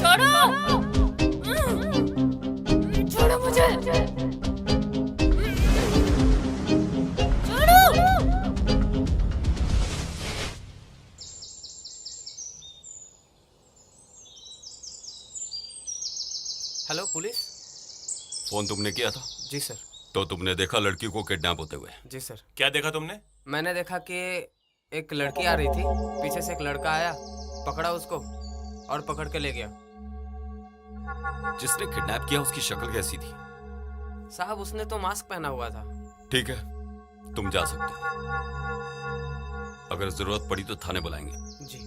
छोड़ो, छोड़ो मुझे, छोड़ो। Hello police. फोन तुमने किया था? जी सर। तो तुमने देखा लड़की को किडनैप होते हुए? जी सर। क्या देखा तुमने? मैंने देखा कि एक लड़की आ रही थी, पीछे से एक लड़का आया, पकड़ा उसको और पकड़ के ले गया। जिसने किडनैप किया उसकी शक्ल कैसी थी? साहब उसने तो मास्क पहना हुआ था। ठीक है, तुम जा सकते हो। अगर जरूरत पड़ी तो थाने बुलाएंगे। जी।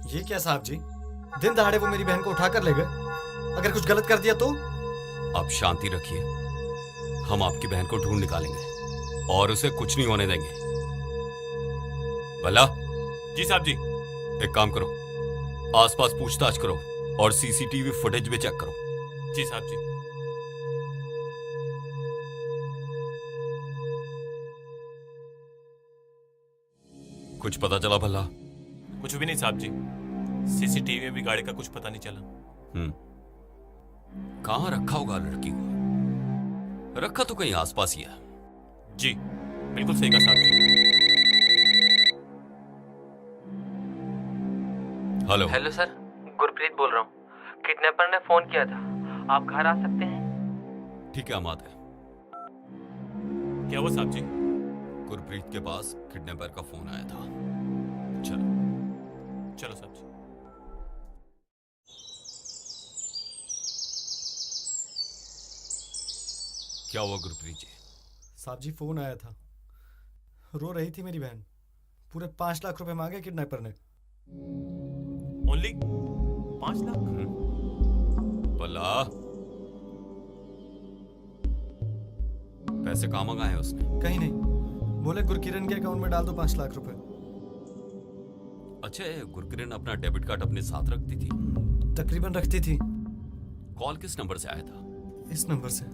ये क्या साहब जी, दिन दहाड़े वो मेरी बहन को उठा कर ले गए। अगर कुछ गलत कर दिया तो? आप शांति रखिए, हम आपकी बहन को ढूंढ निकालेंगे और उसे कुछ नहीं होने देंगे। भला? जी साहब जी। एक काम करो, आसपास पूछताछ करो और सीसीटीवी फुटेज भी चेक करो। जी साहब जी। कुछ पता चला भला? कुछ भी नहीं साहब जी, सीसीटीवी में भी गाड़ी का कुछ पता नहीं चला। कहाँ रखा होगा लड़की को? रखा तो कहीं आसपास ही है। जी बिल्कुल सही कहा साहब जी। हेलो। हेलो सर, गुरप्रीत बोल रहा हूँ। किडनैपर ने फोन किया था, आप घर आ सकते हैं? ठीक है, हम आते हैं। क्या हुआ साहब जी? गुरप्रीत के पास किडनैपर का फोन आया था। चलो चलो साहब जी। क्या हुआ गुरप्रीत जी? साहब जी फोन आया था, रो रही थी मेरी बहन। पूरे 5 लाख रुपए मांगे किडनैपर ने। ओनली 5 लाख? भला पैसे कहाँ मंगाए उसने? कहीं नहीं, बोले गुरकिरण के अकाउंट में डाल दो 5 लाख रुपए। अच्छा, गुरकिरण अपना डेबिट कार्ड अपने साथ रखती थी? तकरीबन रखती थी। कॉल किस नंबर से आया था? इस नंबर से।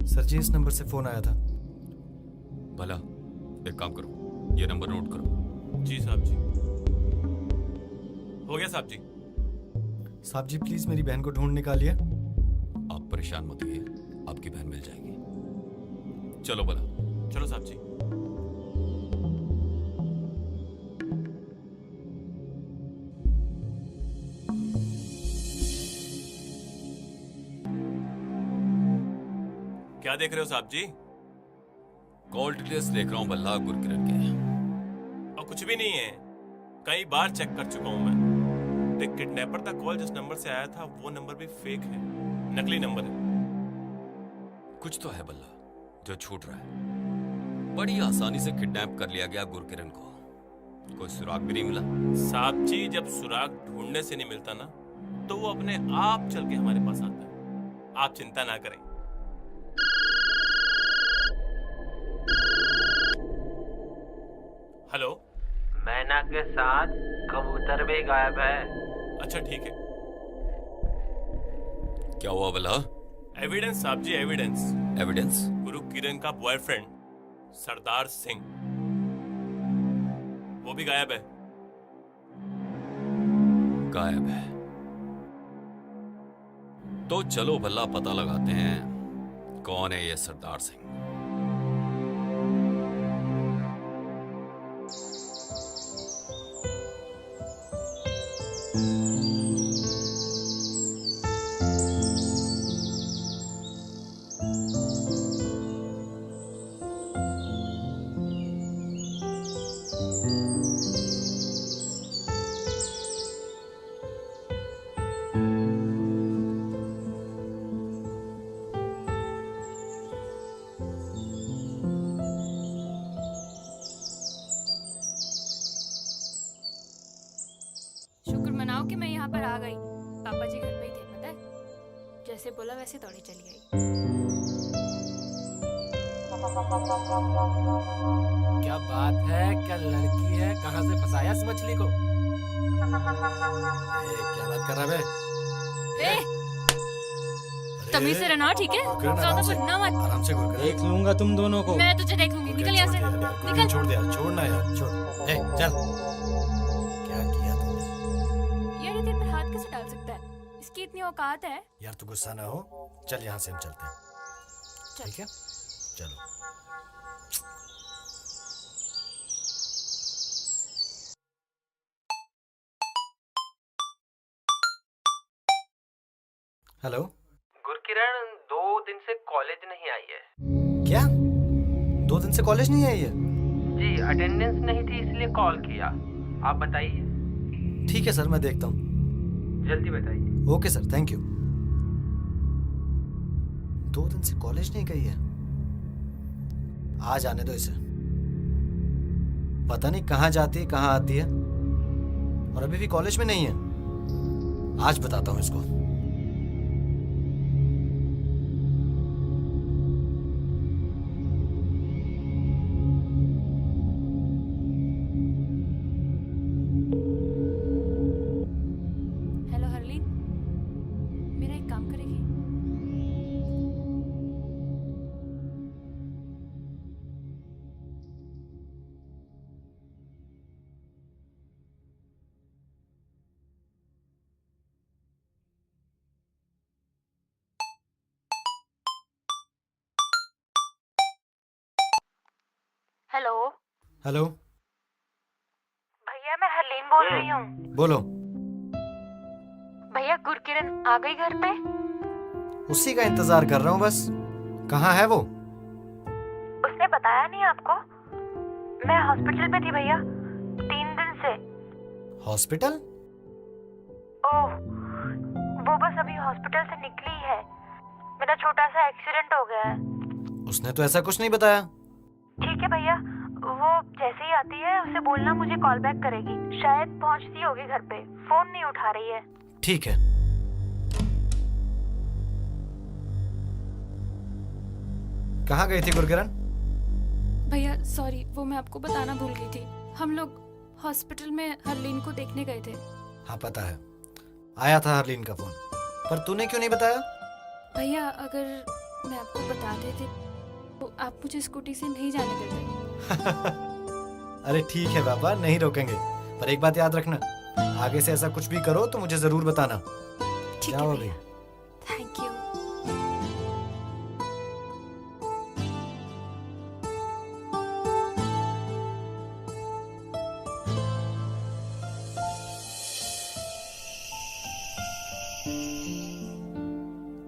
सर जी, इस नंबर से फोन आया था। भला एक काम करो, ये नंबर नोट करो। जी साहब जी। हो गया साहब जी। साहब जी प्लीज मेरी बहन को ढूंढ निकालिए। आप परेशान मत होइए, आपकी बहन मिल जाएगी। चलो भला। चलो साहब जी। क्या देख रहे हो साहब जी? कॉल डिटेल्स देख रहा हूं भला गुरकिरण के। और कुछ भी नहीं है, कई बार चेक कर चुका हूं मैं। देख, किडनैपर का कॉल जिस नंबर से आया था वो नंबर भी फेक है, नकली नंबर है। कुछ तो है भला जो छूट रहा है। बड़ी आसानी से किडनैप कर लिया गया गुरकिरण को, कोई सुराग भी नहीं मिला। साहब जी, जब सुराग ढूंढने से नहीं मिलता ना, तो वो अपने आप चल के हमारे पास आता है। आप चिंता ना करें। हेलो। मैना के साथ कबूतर भी गायब है। अच्छा ठीक है। क्या हुआ भला? एविडेंस साहब जी, एविडेंस। एविडेंस? गुरु किरण का बॉयफ्रेंड सरदार सिंह, वो भी गायब है। गायब है? तो चलो भला पता लगाते हैं कौन है ये सरदार सिंह। शुक्र मनाओ कि मैं यहाँ पर आ गई। पापा जी घर पे ही थे, पता है? जैसे बोला वैसे दौड़ी चली गई। क्या बात है, क्या लड़की है, कहाँ से फंसाया इस मछली को? क्या बात कर रहा है? ए, तमीज से रहना, ठीक है? ज्यादा बुद्धना मत। आराम से गुरकिरण। देख लूंगा तुम दोनों को। मैं तुझे देखूंगी। निकल यहाँ से, निकल। छोड़ दे यार, छोड़ना यार, छोड़। ए, चल। क्या किया इसकी इतनी औकात है? यार तू गुस्सा ना हो, चल यहाँ से हम चलते हैं। चल। ठीक है, चलो। हेलो। गुरकिरण 2 दिन से कॉलेज नहीं आई है। क्या 2 दिन से कॉलेज नहीं आई है? जी अटेंडेंस नहीं थी इसलिए कॉल किया। आप बताइए। ठीक है सर, मैं देखता हूँ। जल्दी बताइए। Okay sir, thank you. 2 दिन से कॉलेज नहीं गई है। आज आने दो इसे। पता नहीं कहाँ जाती है कहाँ आती है, और अभी भी कॉलेज में नहीं है। आज बताता हूँ इसको। हेलो हरलीन, मेरा एक काम करेगी? हेलो हेलो, भैया, मैं हरलीन बोल रही हूँ। बोलो। भैया, गुरकिरण आ गई घर पे? उसी का इंतजार कर रहा हूँ बस। कहाँ है वो? उसने बताया नहीं आपको? मैं हॉस्पिटल में थी भैया, 3 दिन से। हॉस्पिटल? ओह, वो बस अभी हॉस्पिटल से निकली है। मेरा छोटा सा एक्सीडेंट हो गया है। उसने तो ऐसा कुछ नहीं बताया। ठीक है भैया, वो जैसे ही आती है उसे बोलना मुझे कॉल बैक करेगी। शायद पहुंचती होगी घर पे, फोन नहीं उठा रही है। ठीक है। कहाँ गई थी गुरकिरण? भैया सॉरी, वो मैं आपको बताना भूल गई थी। हम लोग हॉस्पिटल में हरलीन को देखने गए थे। हाँ पता है, आया था हरलीन का फोन, पर तूने क्यों नहीं बताया? भैया अगर मैं आपको बता देती तो आप मुझे स्कूटी से नहीं जाने देते। अरे ठीक है बाबा, नहीं रोकेंगे, पर एक बात याद रखना, आगे से ऐसा कुछ भी करो तो मुझे जरूर बताना। ठीक है जाओ भैया, अभी। Thank you.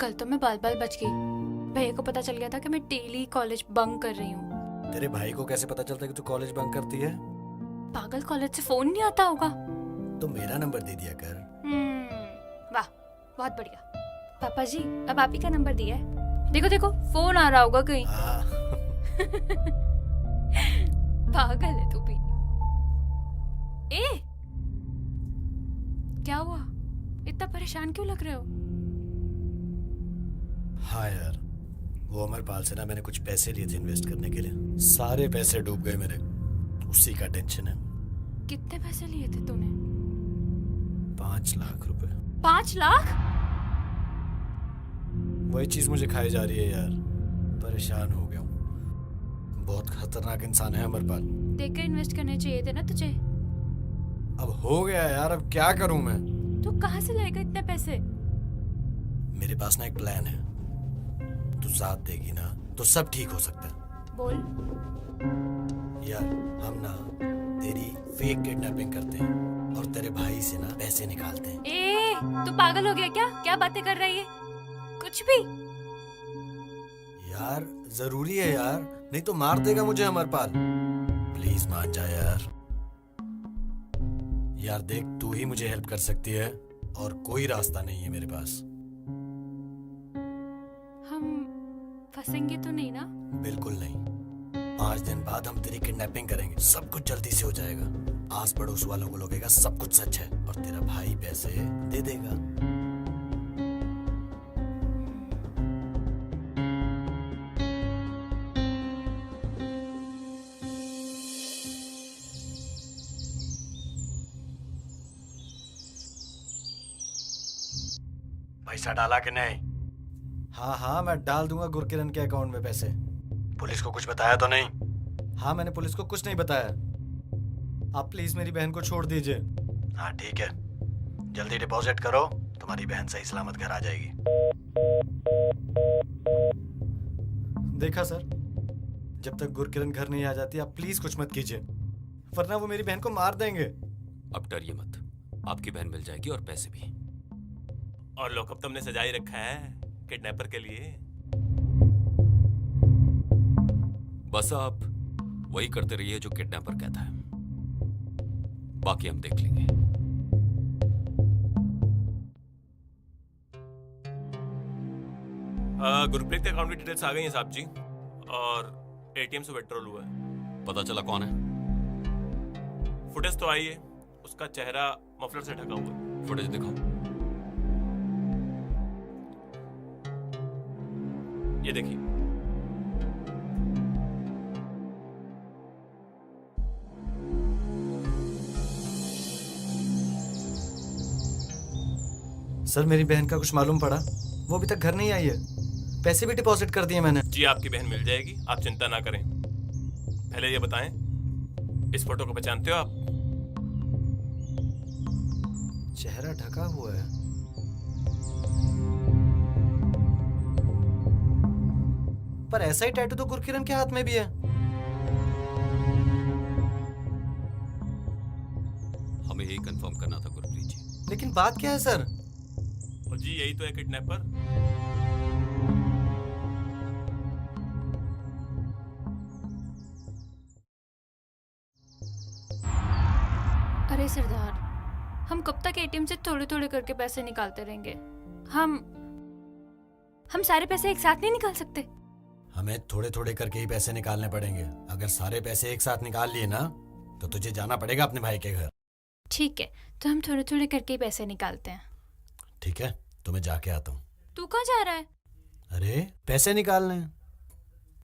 कल तो मैं बाल बाल बच गई। भैया को पता चल गया था कि मैं डेली कॉलेज बंक कर रही हूँ। तेरे भाई को कैसे पता चलता है कि तू कॉलेज बंक करती है? पागल, कॉलेज से फोन नहीं आता होगा? तो मेरा नंबर दे दिया कर। वाह, बहुत बढ़िया। पापा जी, अब आप ही का नंबर दिया है। देखो देखो, फोन आ रहा होगा कहीं। हाँ। पागल है तू भी। ए, क्या हुआ? इतना परेशान क्यों लग रहे हो? हाँ यार, वो अमरपाल से ना मैंने कुछ पैसे लिए थे इन्वेस्ट करने के लिए, सारे पैसे डूब गए मेरे। उसी का टेंशन है। कितने पैसे लिए थे तूने? 5 लाख रुपए। 5 लाख? वही चीज मुझे खाई जा रही है यार, परेशान हो गया हूँ। बहुत खतरनाक इंसान है अमरपाल। देखकर इन्वेस्ट करने चाहिए थे ना तुझे। अब हो गया यार, अब क्या करूं मैं? तू कहाँ से लाएगा इतने पैसे? मेरे पास ना एक प्लान है, तू साथ देगी ना तो सब ठीक हो सकता है। बोल। यार हम ना तेरी फेक किडनैपिंग करते हैं और तेरे भाई से ना पैसे निकालते हैं। ए, तू पागल हो गया क्या? क्या बातें कर रही है? कुछ भी। यार जरूरी है यार, नहीं तो मार देगा मुझे अमरपाल। प्लीज मान जा यार। यार देख, तू ही मुझे हेल्प कर सकती है और कोई रास्ता नहीं है मेरे पास। हम फंसेंगे तो नहीं ना? बिल्कुल नहीं। 5 दिन बाद हम तेरी किडनैपिंग करेंगे, सब कुछ जल्दी से हो जाएगा। आस पड़ोस वालों को लगेगा सब कुछ सच है और तेरा भाई पैसे दे देगा। पैसा डाला कि नहीं? हाँ हाँ, मैं डाल दूंगा गुरकिरण के अकाउंट में पैसे। पुलिस को कुछ बताया तो नहीं? हाँ, मैंने पुलिस को कुछ नहीं बताया। आप प्लीज मेरी बहन को छोड़ दीजिए। हाँ ठीक है, जल्दी डिपॉजिट करो, तुम्हारी बहन सही सलामत घर आ जाएगी। देखा सर, जब तक गुरकिरण घर नहीं आ जाती आप प्लीज कुछ मत कीजिए, वरना वो मेरी बहन को मार देंगे। अब डरिए मत, आपकी बहन मिल जाएगी और पैसे भी। और लॉकअप तुमने सजा ही रखा है किडनैपर के लिए। बस आप वही करते रहिए जो किडनैपर कहता है, बाकी हम देख लेंगे। गुरप्रीत के अकाउंट की डिटेल्स आ गई हैं साहब जी, और एटीएम से विड्रॉल हुआ है। पता चला कौन है? फुटेज तो आई है, उसका चेहरा मफलर से ढका हुआ है। फुटेज दिखाओ। ये देखिए। सर मेरी बहन का कुछ मालूम पड़ा? वो अभी तक घर नहीं आई है, पैसे भी डिपॉजिट कर दिए मैंने। जी आपकी बहन मिल जाएगी, आप चिंता ना करें। पहले ये बताएं, इस फोटो को पहचानते हो आप? चेहरा ढका हुआ है। पर ऐसा ही टैटू तो गुरकिरण के हाथ में भी है। हमें यही कंफर्म करना था गुरप्रीत जी। लेकिन बात क्या है सर? और जी यही तो है किडनैपर। अरे सरदार, हम कब तक एटीएम से थोड़े थोड़े करके पैसे निकालते रहेंगे? हम सारे पैसे एक साथ नहीं निकाल सकते? हमें थोड़े थोड़े करके ही पैसे निकालने पड़ेंगे। अगर सारे पैसे एक साथ निकाल लिए ना तो तुझे जाना पड़ेगा अपने भाई के घर। ठीक है, तो हम थोड़े थोड़े करके ही पैसे निकालते हैं। ठीक है, तो मैं जाके आता हूँ। तू कहाँ जा रहा है? अरे पैसे निकालने।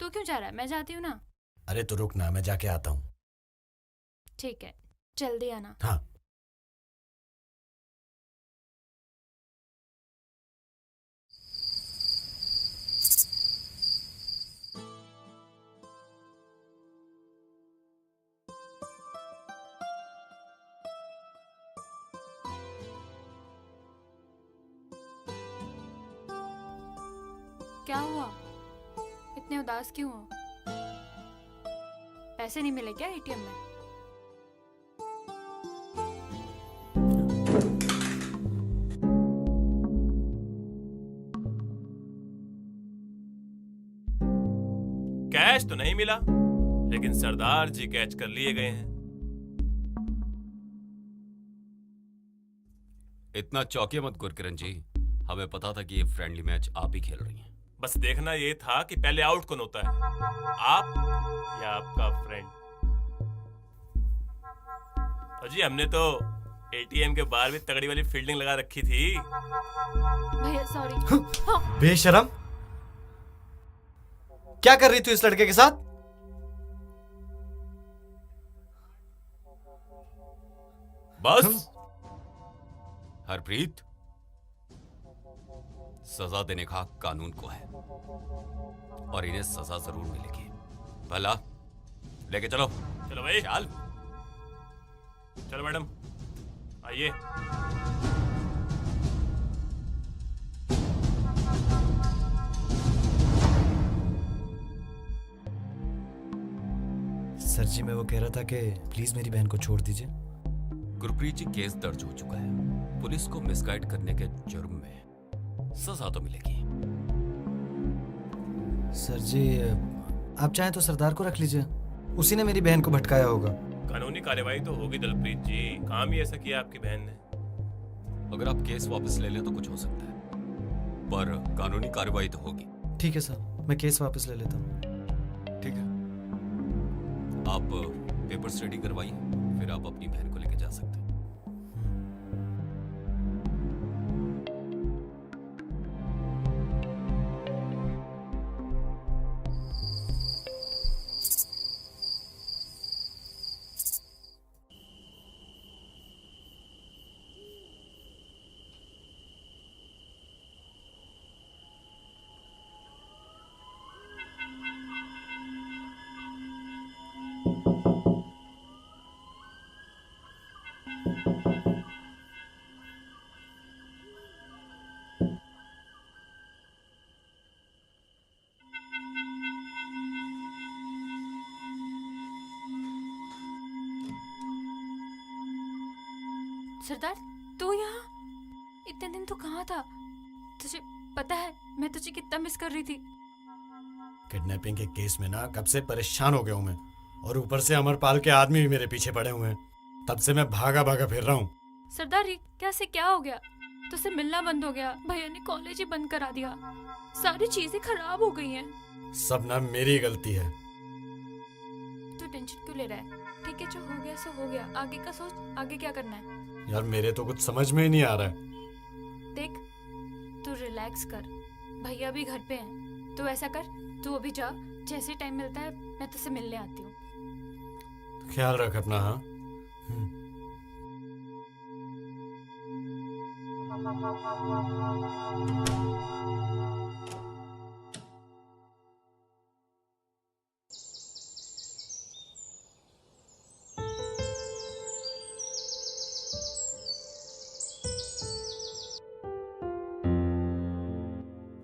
तू क्यों जा रहा है? मैं जाती हूँ ना। अरे तो रुक ना, मैं जाके आता हूँ। ठीक है, जल्दी आना। हाँ। क्या हुआ? इतने उदास क्यों हो? पैसे नहीं मिले क्या एटीएम में? कैश तो नहीं मिला, लेकिन सरदार जी कैच कर लिए गए हैं। इतना चौंकिए मत गुरकिरण जी, हमें पता था कि ये फ्रेंडली मैच आप ही खेल रही हैं। बस देखना ये था कि पहले आउट कौन होता है, आप या आपका फ्रेंड। और जी हमने तो एटीएम के बाहर भी तगड़ी वाली फील्डिंग लगा रखी थी। भैया सॉरी। बेशरम, क्या कर रही तू इस लड़के के साथ? बस हरप्रीत, सजा देने का हक कानून को है और इन्हें सजा जरूर मिलेगी। भला लेके चलो। चलो भाई, चल। चलो मैडम आइए। सर जी मैं वो कह रहा था कि प्लीज मेरी बहन को छोड़ दीजिए। गुरप्रीत जी, केस दर्ज हो चुका है। पुलिस को मिसगाइड करने के जुर्म में सजा तो मिलेगी। सर जी आप चाहें तो सरदार को रख लीजिए, उसी ने मेरी बहन को भटकाया होगा। कानूनी कार्यवाही तो होगी दिलप्रीत जी, काम ही ऐसा किया आपकी बहन ने। अगर आप केस वापस ले लें तो कुछ हो सकता है, पर कानूनी कार्रवाई तो होगी। ठीक है सर, मैं केस वापस ले लेता हूँ। ठीक है, आप पेपर्स रेडी करवाइए, फिर आप अपनी बहन को लेके जा सकते हैं। सरदार तू यहाँ? इतने दिन तू कहाँ था? तुझे पता है मैं तुझे कितना मिस कर रही थी। किडनैपिंग के केस में ना कब से परेशान हो गया हूँ मैं, और ऊपर से अमरपाल के आदमी भी मेरे पीछे पड़े हुए हैं। तब से मैं भागा भागा फिर रहा हूँ। सरदार ये कैसे क्या हो गया? तुझसे मिलना बंद हो गया, भैया ने कॉलेज ही बंद करा दिया, सारी चीजें खराब हो गई हैं। सब ना मेरी गलती है। तू टेंशन क्यों ले रहा है? ठीक है, जो हो गया सो हो गया, आगे का सोच, आगे क्या करना है। यार मेरे तो कुछ समझ में ही नहीं आ रहा है। देख तू रिलैक्स कर, भैया भी घर पे हैं। तू ऐसा कर, तू अभी जा, जैसे टाइम मिलता है मैं तुझसे मिलने आती हूँ। ख्याल रख अपना। हाँ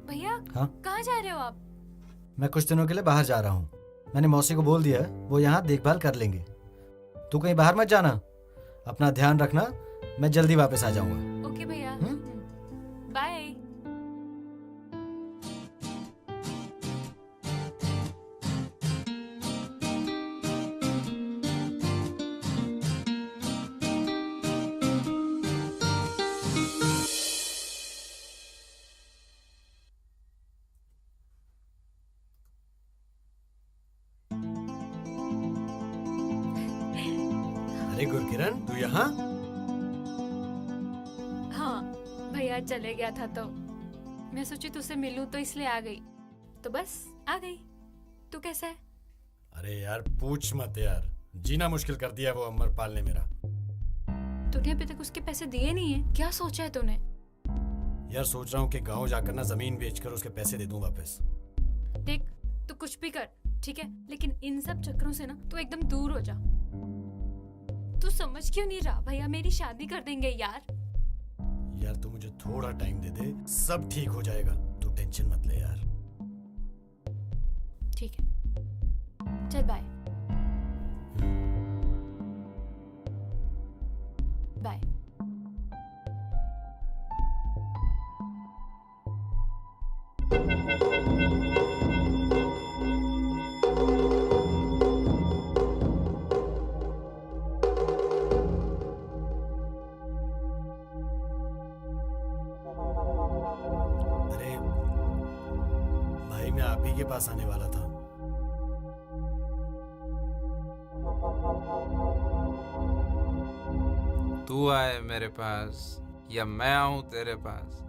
भैया हाँ? कहाँ जा रहे हो आप? मैं कुछ दिनों के लिए बाहर जा रहा हूँ। मैंने मौसी को बोल दिया है, वो यहाँ देखभाल कर लेंगे। तू कहीं बाहर मत जाना, अपना ध्यान रखना। मैं जल्दी वापस आ जाऊंगा। ओके भैया, बाय। अरे गुरकिरण तू यहाँ? हाँ भैया चले गया था तो मैं सोची तुझसे मिलूं तो इसलिए आ गई, तो बस आ गई। तू कैसा है? अरे यार पूछ मत यार, जीना मुश्किल कर दिया वो अमरपाल ने मेरा। तूने अभी तक उसके पैसे दिए नहीं है, क्या सोचा है तूने? यार सोच रहा हूँ कि गांव जाकर ना जमीन बेचकर उसके पैसे दे दूं वापस। देख तू कुछ भी कर, ठीक है, लेकिन इन सब चक्करों से ना तू एकदम दूर हो जा। तू समझ क्यों नहीं रहा? भैया मेरी शादी कर देंगे यार। यार तू मुझे थोड़ा टाइम दे दे, सब ठीक हो जाएगा। तू टेंशन मत ले यार। ठीक है, चल बाय। बाय। अरे भाई मैं आप ही के पास आने वाला था। तू आए मेरे पास या मैं आऊं तेरे पास,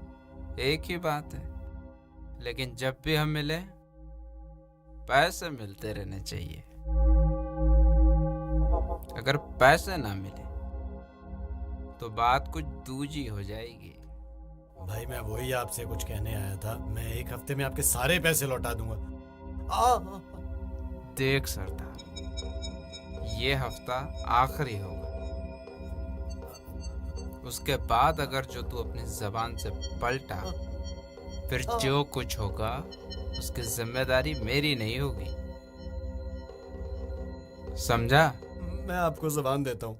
एक ही बात है। लेकिन जब भी हम मिले पैसे मिलते रहने चाहिए। अगर पैसे ना मिले तो बात कुछ दूजी हो जाएगी। भाई मैं वही आपसे कुछ कहने आया था। मैं एक हफ्ते में आपके सारे पैसे लौटा दूंगा। देख सरदार, ये हफ्ता आखिरी होगा। उसके बाद अगर जो तू अपनी जबान से पलटा, फिर जो कुछ होगा उसकी जिम्मेदारी मेरी नहीं होगी, समझा? मैं आपको जबान देता हूँ।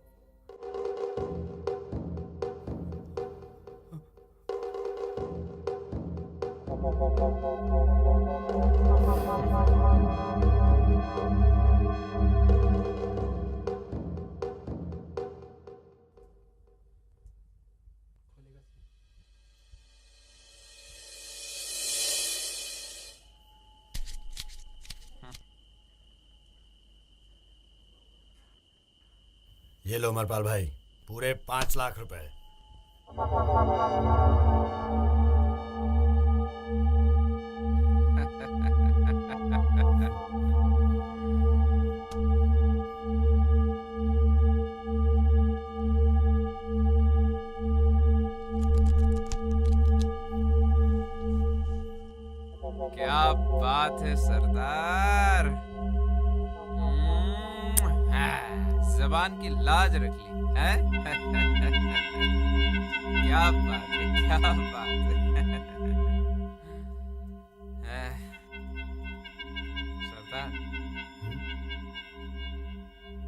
ये लो अमरपाल भाई, पूरे 5 लाख रुपए। क्या बात है सरदार, जबान की लाज रख ली है। क्या बात है, क्या बात है। सरदार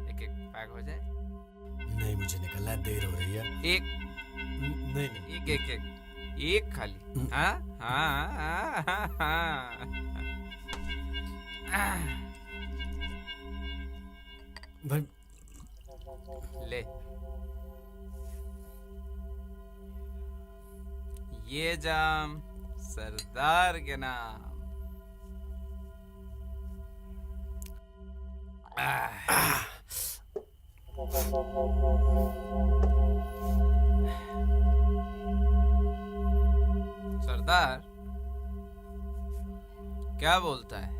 एक एक पैक हो जाए। नहीं मुझे निकलना है, देर हो रही है। एक नहीं नहीं एक एक एक खाली। हाँ हाँ हाँ हाँ हाँ। भाई ले, ये जाम सरदार के नाम। सरदार क्या बोलता है,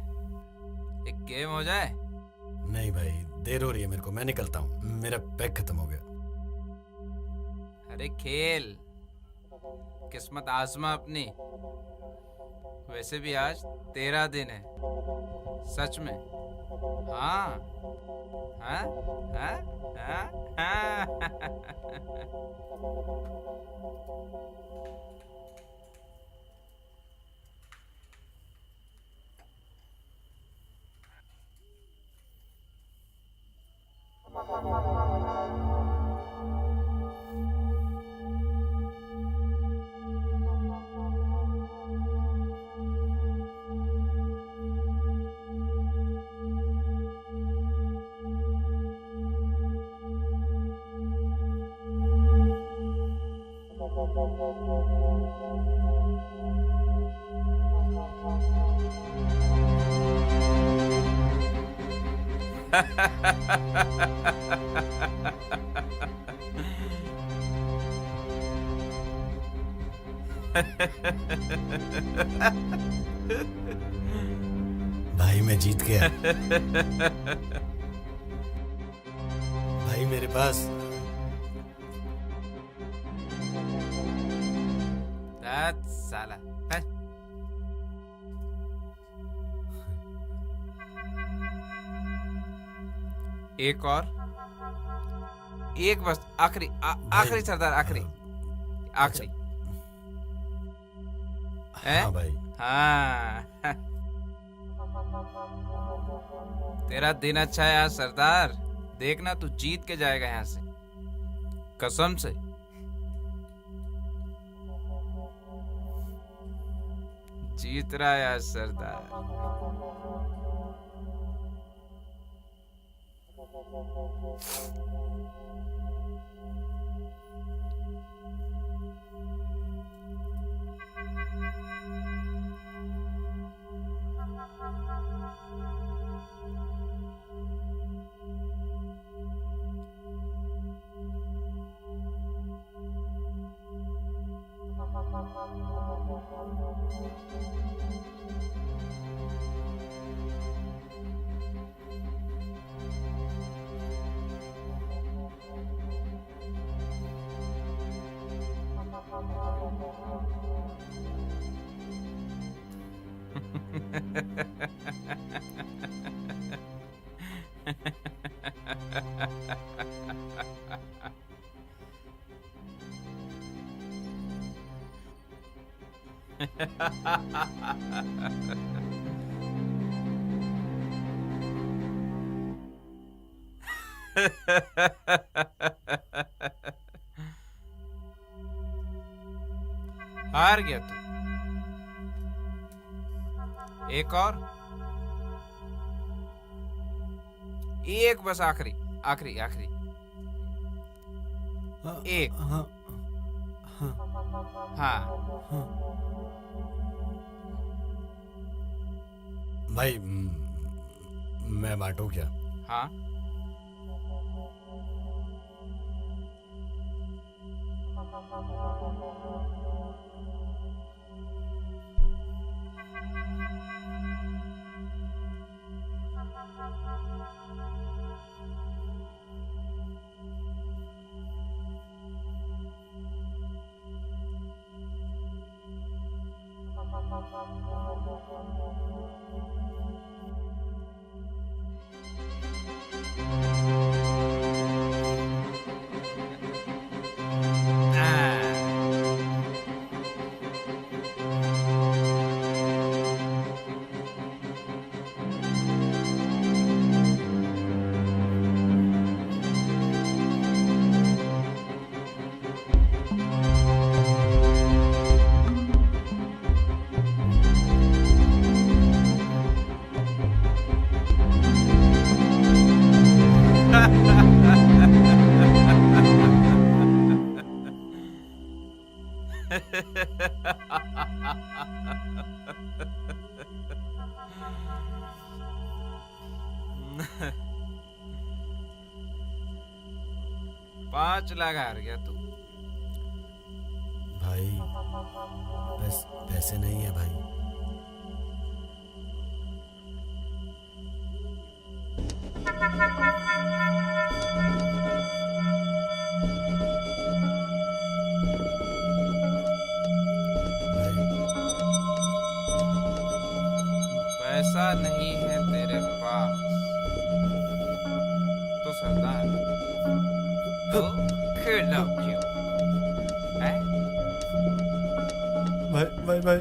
एक गेम हो जाए? नहीं भाई, देर हो रही है मेरे को, मैं निकलता हूँ, मेरा पैक खत्म हो गया। अरे खेल, किस्मत आजमा अपनी। वैसे भी आज तेरा दिन है, सच में। हाँ हाँ हाँ हाँ हाँ। भाई मैं जीत गया। भाई मेरे पास साला है? एक और, एक बस, आखिरी आखिरी सरदार, आखिरी आखिरी। हाँ भाई। हाँ। तेरा दिन अच्छा है आज सरदार, देखना तू जीत के जाएगा यहाँ से, कसम से। जीत रहा है आज सरदार। हार गया तू। एक और, एक बस, आखिरी आखिरी आखिरी। एक। हाँ हाँ भाई, मैं बांटू क्या? हाँ। पांच लाख हार गया तू। भाई पैसे नहीं है भाई। पैसा नहीं है तेरे पास तो सरदार तो खेला क्यों है? भाई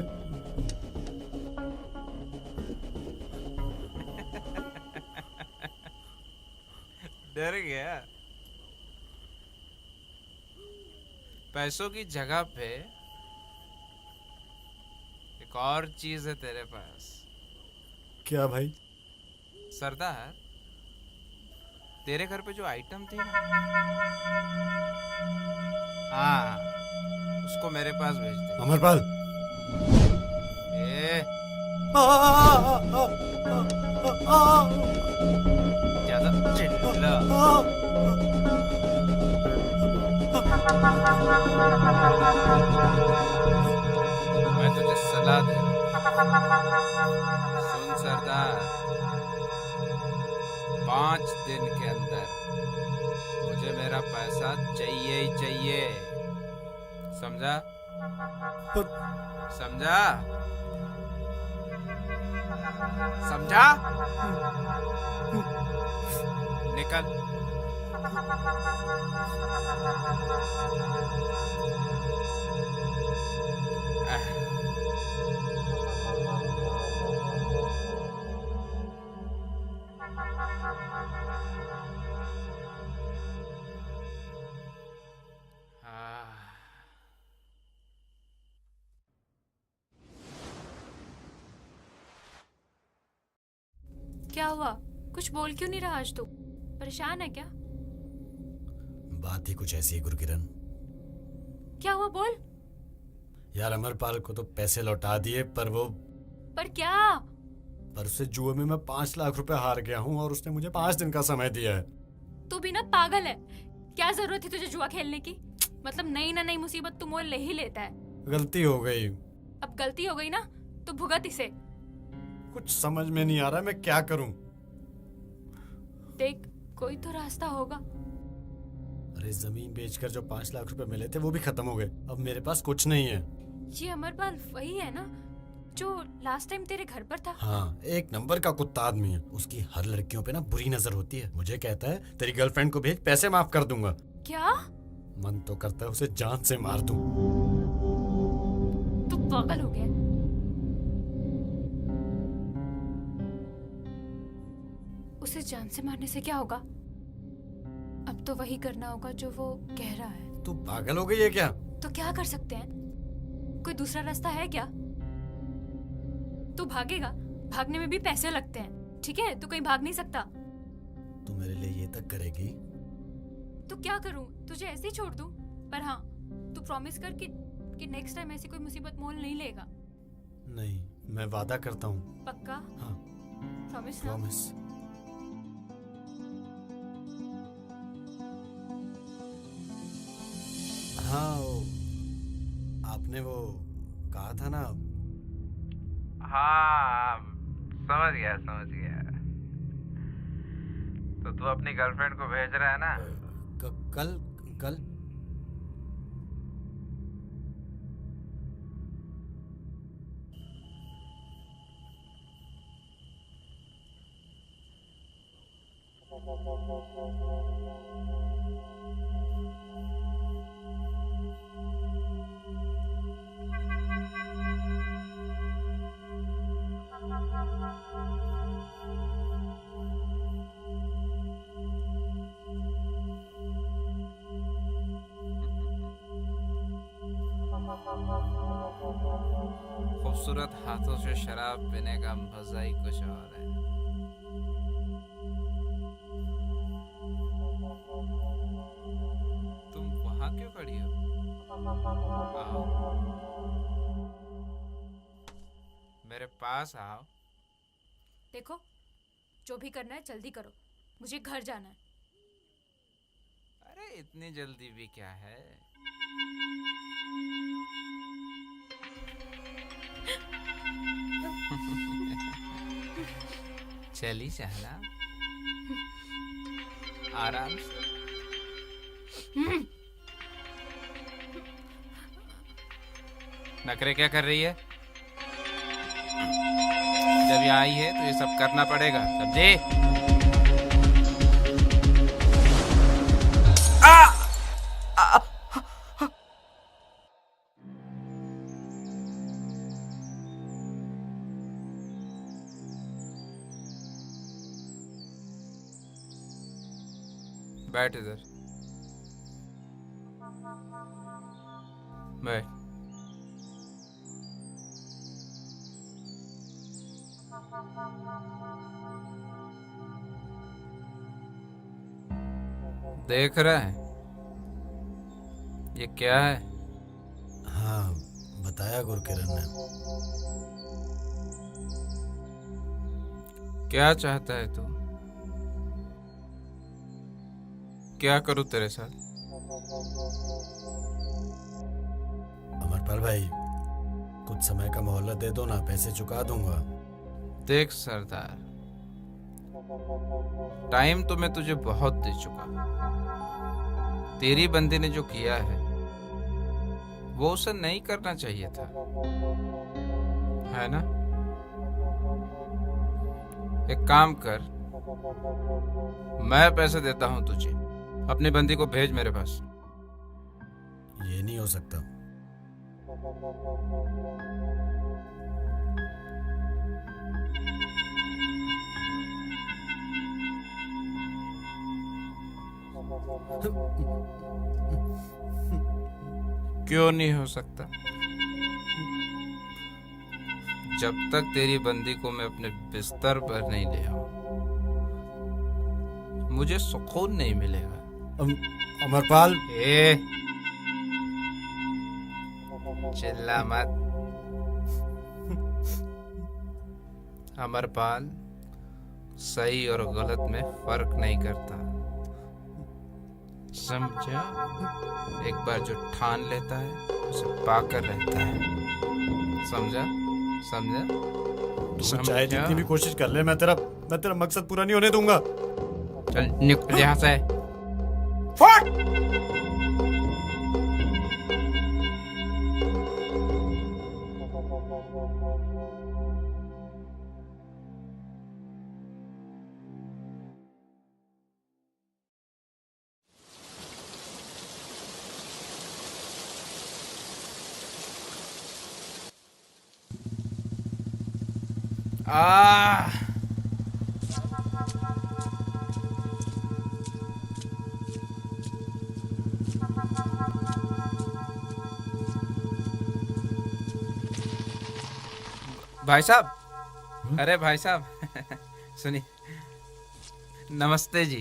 डर गया। पैसों की जगह पे एक और चीज है तेरे पास। क्या भाई? सरदार, तेरे घर पे जो आइटम थी ना, हाँ, उसको मेरे पास भेज दे। अमरपाल। ए, ज्यादा चिल्ला। मैं तुझे सलाह दे रहा हूं। सुन सरदार, 5 दिन के अंदर मुझे मेरा पैसा चाहिए ही चाहिए। समझा? समझा? समझा? निकल। क्या हुआ? कुछ बोल क्यों नहीं रहा आज तू? परेशान है क्या? बात ही कुछ ऐसी है गुरकिरण। क्या हुआ, बोल। यार अमरपाल को तो पैसे लौटा दिए, पर क्या? पर उससे जुए में मैं 5 लाख रुपए हार गया हूँ और उसने मुझे 5 दिन का समय दिया है। तू भी ना पागल है। क्या जरूरत थी तुझे जुआ खेलने की? मतलब नई ना नई मुसीबत तू मोल ले ही लेता है। गलती हो गई। अब गलती हो गई ना तो भुगत इसे। कुछ समझ में नहीं आ रहा मैं क्या करूं। देख, कोई तो रास्ता होगा। अरे जमीन बेचकर जो 5 लाख रुपए मिले थे वो भी खत्म हो गए। अब मेरे पास कुछ नहीं है। ये अमरपाल वही है ना जो लास्ट टाइम तेरे घर पर था? हाँ, एक नंबर का कुत्ता आदमी है। उसकी हर लड़कियों पे ना बुरी नजर होती है। मुझे कहता है तेरी गर्लफ्रेंड को भेज, पैसे माफ कर दूंगा। क्या? मन तो करता है उसे जान से मार दूं। तू पागल हो गया? उसे जान से मारने से क्या होगा? अब तो वही करना होगा जो वो कह रहा है। तू पागल हो गई है क्या? तो क्या कर सकते हैं? कोई दूसरा रास्ता है क्या? तू भागेगा? भागने में भी पैसे लगते हैं, ठीक है? तू कहीं भाग नहीं सकता। तू मेरे लिए ये तक करेगी? तो क्या करूं? तुझे ऐसे ही छोड़ दूं? पर हाँ, तू प्रॉमिस कर कि नेक्स्ट टाइम ऐसी कोई मुसीबत मोल नहीं लेगा। नहीं, मैं वादा करता हूँ। पक्का? हाँ, प्रॉमिस ना? प्रॉमिस। हाँ, आपने वो कहा था ना। हाँ, समझ गया। तो तू अपनी गर्लफ्रेंड को भेज रहा है ना? कल खूबसूरत हाथों से शराब पीने का मजा ही कुछ और है। तुम वहां क्यों खड़ी हो? आओ। मेरे पास आओ। देखो, जो भी करना है जल्दी करो, मुझे घर जाना है। अरे इतनी जल्दी भी क्या है? चली जाना आराम से। नखरे क्या कर रही है? जब यहाँ आई है तो ये सब करना पड़ेगा, समझे? बैठ इधर, बैठ। देख रहा है ये क्या है? हाँ, बताया गुरकिरण ने। क्या चाहता है तू? क्या करूं तेरे साथ? अमरपाल भाई, कुछ समय का मोहलत दे दो ना, पैसे चुका दूंगा। देख सरदार, टाइम तो मैं तुझे बहुत दे चुका। तेरी बंदी ने जो किया है वो उसे नहीं करना चाहिए था, है ना? एक काम कर, मैं पैसे देता हूं तुझे, अपनी बंदी को भेज मेरे पास। ये नहीं हो सकता। क्यों नहीं हो सकता? जब तक तेरी बंदी को मैं अपने बिस्तर पर नहीं ले आऊं, मुझे सुकून नहीं मिलेगा। अमरपाल, ए, चिल्ला मत। अमरपाल सही और गलत में फर्क नहीं करता, समझा? एक बार जो ठान लेता है उसे पाकर रहता है, समझा? समझा? तू चाहे जितनी भी कोशिश कर ले, मैं तेरा मकसद पूरा नहीं होने दूंगा। चल निकल यहाँ से। भाई साहब, अरे भाई साहब सुनिए। नमस्ते जी।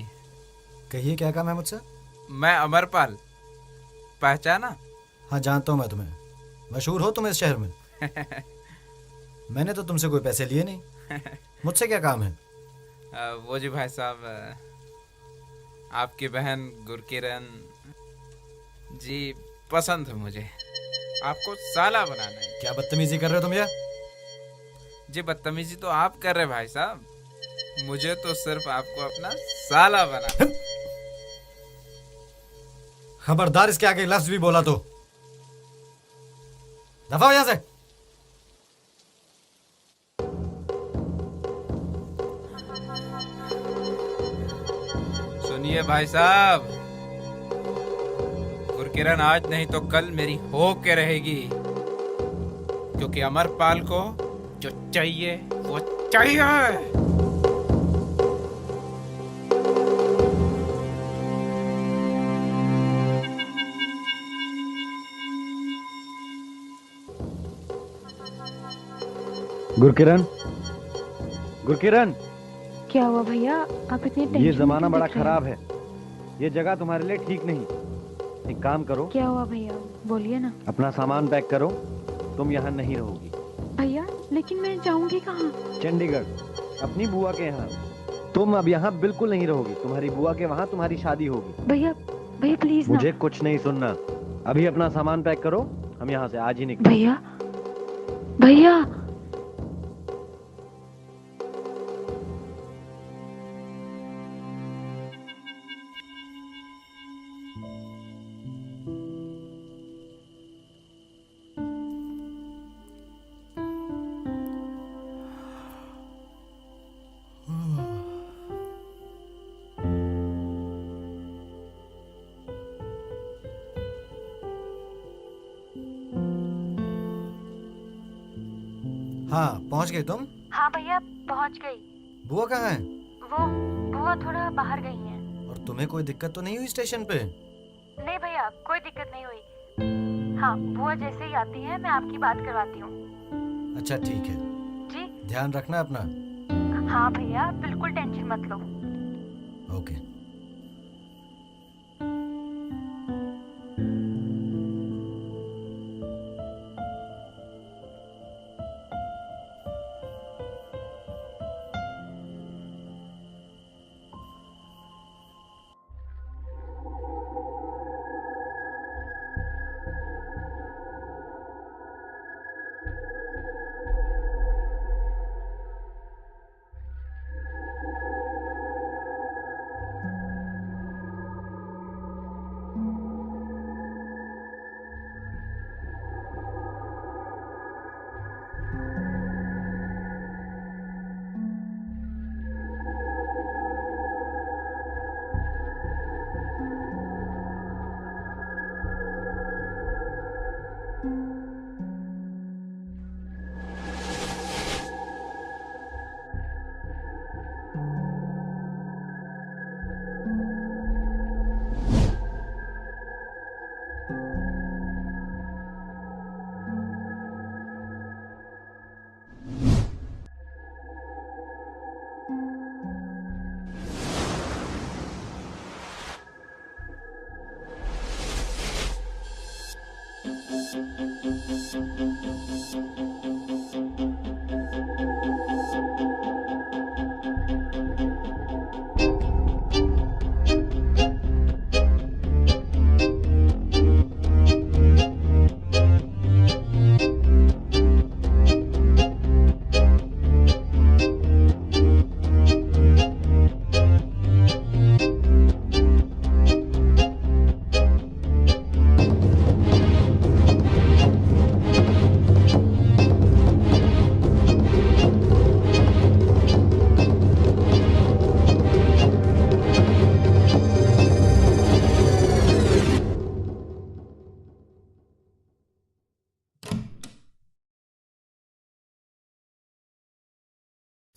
कहिए, क्या काम है मुझसे? मैं अमरपाल, पहचाना? हाँ, जानता हूँ मैं तुम्हें, मशहूर हो तुम इस शहर में। मैंने तो तुमसे कोई पैसे लिए नहीं। मुझसे क्या काम है? वो जी भाई साहब, आपकी बहन गुरकिरण जी पसंद है मुझे, आपको साला बनाना है। क्या बदतमीजी कर रहे हो तुम ये? जी बदतमीजी तो आप कर रहे भाई साहब, मुझे तो सिर्फ आपको अपना साला बनाना। खबरदार, इसके आगे लफ्ज भी बोला तो दफा हो यहां से। सुनिए भाई साहब, गुरकिरण आज नहीं तो कल मेरी हो के रहेगी, क्योंकि अमरपाल को जो चाहिए वो चाहिए। गुरकिरण, गुरकिरण, क्या हुआ भैया? आप इतने टेंशन ये जमाना में बड़ा दिख रहे हैं। खराब है, ये जगह तुम्हारे लिए ठीक नहीं। एक काम करो। क्या हुआ भैया? बोलिए ना। अपना सामान पैक करो, तुम यहाँ नहीं रहोगी। भैया लेकिन मैं जाऊंगी कहाँ? चंडीगढ़, अपनी बुआ के यहाँ। तुम अब यहाँ बिल्कुल नहीं रहोगी। तुम्हारी बुआ के वहाँ तुम्हारी शादी होगी। भैया भैया प्लीज ना। मुझे कुछ नहीं सुनना। अभी अपना सामान पैक करो, हम यहाँ से आज ही निकलें। भैया भैया हाँ, पहुंच गए तुम? हाँ भैया पहुंच गई। बुआ कहाँ है? वो बुआ थोड़ा बाहर गई हैं। और तुम्हें कोई दिक्कत तो नहीं हुई स्टेशन पे? नहीं भैया कोई दिक्कत नहीं हुई। हाँ बुआ जैसे ही आती है मैं आपकी बात करवाती हूँ। अच्छा ठीक है। जी ध्यान रखना अपना। हाँ भैया बिल्कुल टेंशन मत लो। ओके।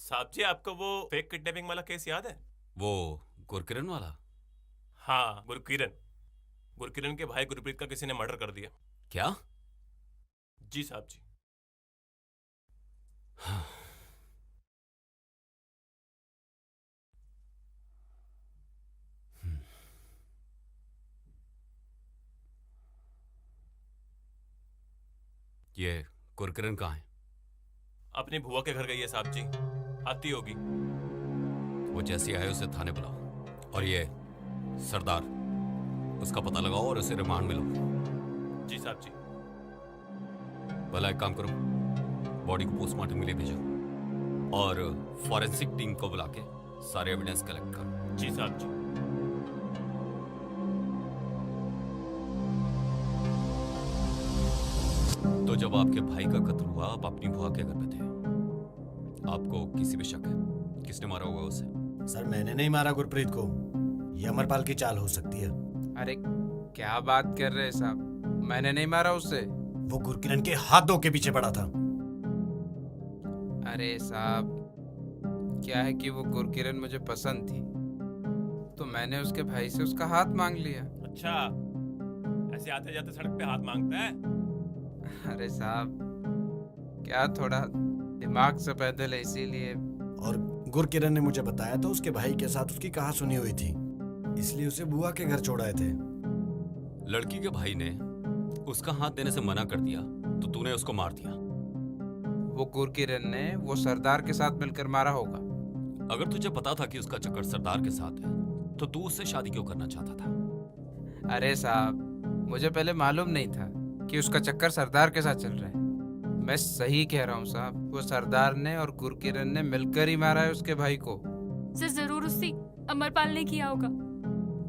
साहब जी आपको वो फेक किडनैपिंग वाला केस याद है? वो गुरकिरण वाला? हाँ गुरकिरण। गुरकिरण के भाई गुरप्रीत का किसी ने मर्डर कर दिया। क्या? जी साहब जी। ये गुरकिरण कहाँ है? अपनी बुआ के घर गई है साहब जी, आती होगी। वो जैसे आए उसे थाने बुलाओ। और ये सरदार, उसका पता लगाओ और उसे रिमांड में लो। जी साहब जी। भला एक काम करो, बॉडी को पोस्टमार्टम के लिए भेजो और फॉरेंसिक टीम को बुला के सारे एविडेंस कलेक्ट करो। जी साहब जी। तो जब आपके भाई का कत्ल हुआ आप अपनी बुआ के घर पे थे, आपको किसी पे शक है? किसने मारा होगा उसे? सर मैंने नहीं मारा गुरप्रीत को, ये अमरपाल की चाल हो सकती है। अरे क्या बात कर रहे हैं साहब, मैंने नहीं मारा उसे। वो गुरकिरण के हाथों के पीछे पड़ा था। अरे साहब क्या है कि वो गुरकिरण मुझे पसंद थी, तो मैंने उसके भाई से उसका हाथ मांग लिया। अच्छा, ऐसे आते जाते सड़क पे हाथ मांगता है? अरे साहब क्या थोड़ा दिमाग से पैदल है इसीलिए। और गुरकिरण ने मुझे बताया तो उसके भाई के साथ उसकी कहा सुनी हुई थी, इसलिए उसे बुआ के घर छोड़ाए थे। लड़की के भाई ने उसका हाथ देने से मना कर दिया तो तूने उसको मार दिया। वो वो गुरकिरण ने वो सरदार के साथ मिलकर मारा होगा। अगर तुझे पता था कि उसका चक्कर सरदार के साथ है तो तू उससे शादी क्यों करना चाहता था? अरे साहब, मुझे पहले मालूम नहीं था कि उसका चक्कर सरदार के साथ चल रहा है। मैं सही कह रहा हूँ साहब, वो सरदार ने और गुरकिरण ने मिलकर ही मारा है उसके भाई को। सर जरूर उसी अमरपाल ने किया होगा,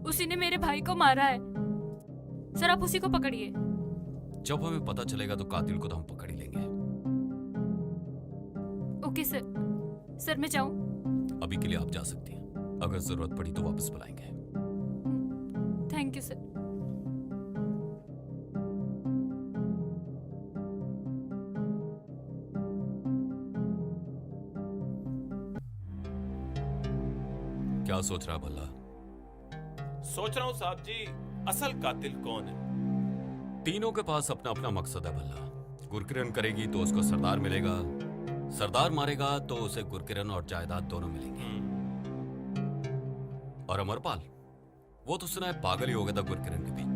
उसी ने मेरे भाई को मारा है। सर आप उसी को पकड़िए। जब हमें पता चलेगा तो कातिल को तो हम पकड़ ही लेंगे। Okay sir. सर मैं जाऊं? अभी के लिए आप जा सकती हैं, अगर जरूरत पड़ी तो वापस बुलाएंगे। Thank you sir. क्या सोच रहा भला? सोच रहा हूँ साहब जी, असल कातिल कौन है? तीनों के पास अपना अपना मकसद है भला। गुरकिरण करेगी तो उसको सरदार मिलेगा, सरदार मारेगा तो उसे गुरकिरण और जायदाद दोनों मिलेंगे। और अमरपाल, वो तो सुना है पागल ही हो गया था गुरकिरण के बीच।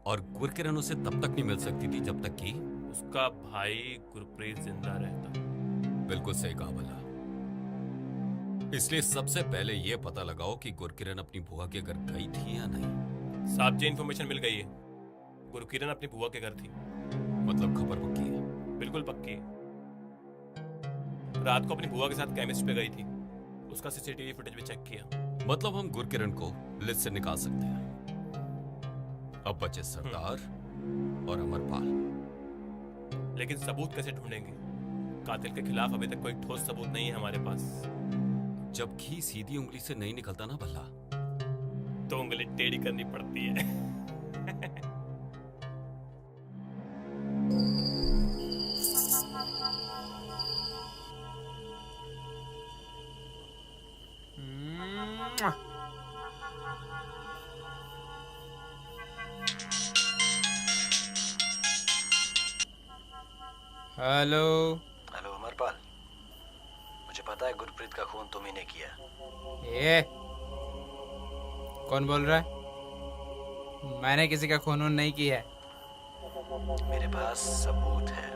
और गुरकिरण उसे तब तक नहीं मिल सकती थी जब तक कि उसका भाई गुरप्रीत जिंदा रहता। बिल्कुल सही कहा भला। इसलिए सबसे पहले यह पता लगाओ कि गुरकिरण अपनी बुआ के घर गई थी या नहीं। साहब जी इंफॉर्मेशन मिल गई है, गुरकिरण अपनी बुआ के घर थी। मतलब खबर पक्की है? बिल्कुल पक्की है। रात को अपनी बुआ के साथ केमिस्ट पे गई थी, उसका सीसीटीवी फुटेज भी चेक किया। मतलब हम गुरकिरण को लिस्ट से निकाल सकते हैं। अब बचे सरदार और अमरपाल। लेकिन सबूत कैसे ढूंढेंगे? कातिल के खिलाफ अभी तक कोई ठोस सबूत नहीं है हमारे पास। जब घी सीधी उंगली से नहीं निकलता ना भला, तो उंगली टेढ़ी करनी पड़ती है। हेलो। हेलो अमरपाल, मुझे पता है गुरप्रीत का खून तुम ही ने किया। ये कौन बोल रहा है? मैंने किसी का खून नहीं किया है। मेरे पास सबूत है।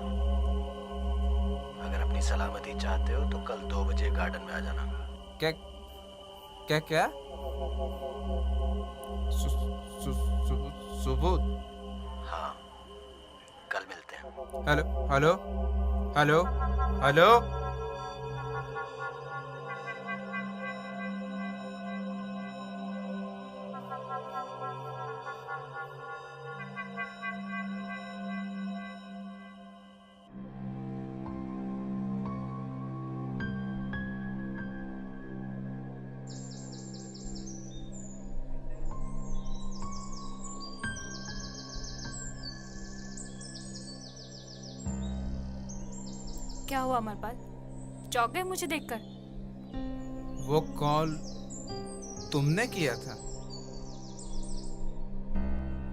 अगर अपनी सलामती चाहते हो तो कल 2 बजे गार्डन में आ जाना। क्या क्या क्या? सबूत? हाँ, कल मिलते हैं। Hello hello hello hello. क्या हुआ अमरपाल, चौंक गए मुझे देखकर? वो कॉल तुमने किया था?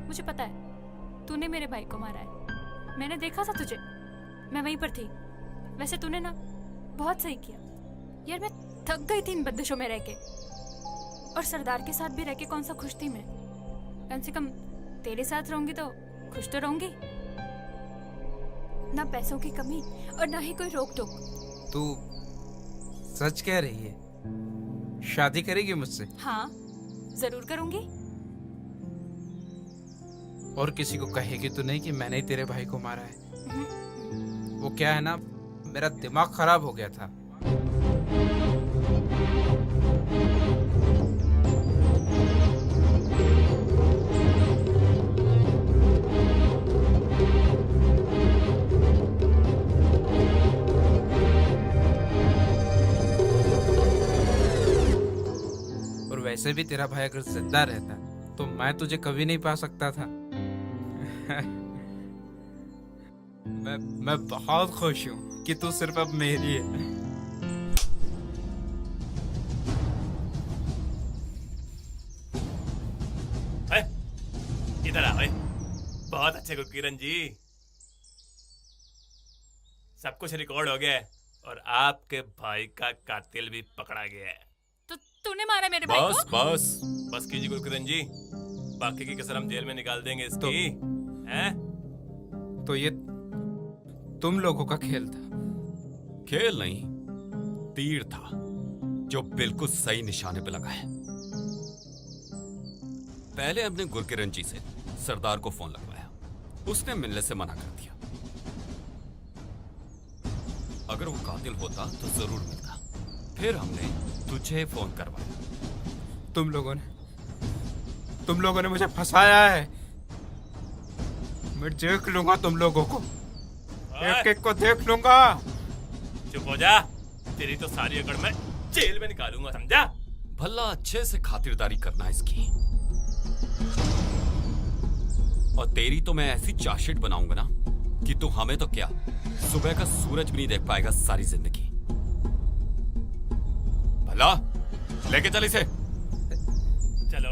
मुझे पता है तूने मेरे भाई को मारा है। मैंने देखा था तुझे, मैं वहीं पर थी। वैसे तूने ना बहुत सही किया यार। मैं थक गई थी इन बंदिशों में रह के, और सरदार के साथ भी रह के कौन सा खुश थी मैं। कम से कम तेरे साथ रहूंगी तो खुश तो रहूंगी। ना पैसों की कमी और ना ही कोई रोक टोक। तू सच कह रही है? शादी करेगी मुझसे? हाँ जरूर करूंगी। और किसी को कहेगी तो नहीं कि मैंने ही तेरे भाई को मारा है? वो क्या है ना, मेरा दिमाग खराब हो गया था। वैसे भी तेरा भाई अगर जिंदा रहता तो मैं तुझे कभी नहीं पा सकता था। मैं बहुत खुश हूँ कि तू सिर्फ अब मेरी है। इधर आओ। बहुत अच्छे गुरकिरण जी, सब कुछ रिकॉर्ड हो गया है और आपके भाई का कातिल भी पकड़ा गया है। तो तूने मारा मेरे भाई को? बस कीजिए गुरकिरण जी, बाकी की कसर हम जेल में निकाल देंगे इसकी। हैं? तुम लोगों का खेल था। खेल नहीं, तीर था जो बिल्कुल सही निशाने पे लगा है। पहले हमने गुरकिरण जी से सरदार को फोन लगवाया, उसने मिलने से मना कर दिया। अगर वो कातिल होता तो जरूर मिलता। फिर हमने तुझे फोन करवाया। तुम लोगों ने मुझे फंसाया है। मैं देख लूंगा तुम लोगों को, एक एक को देख लूंगा। चुप हो जा, तेरी तो सारी अकड़ मैं जेल में निकालूंगा, समझा? भला अच्छे से खातिरदारी करना इसकी, और तेरी तो मैं ऐसी चार्जशीट बनाऊंगा ना कि तू हमें तो क्या, सुबह का सूरज भी नहीं देख पाएगा सारी जिंदगी। भला लेके चल इसे। चलो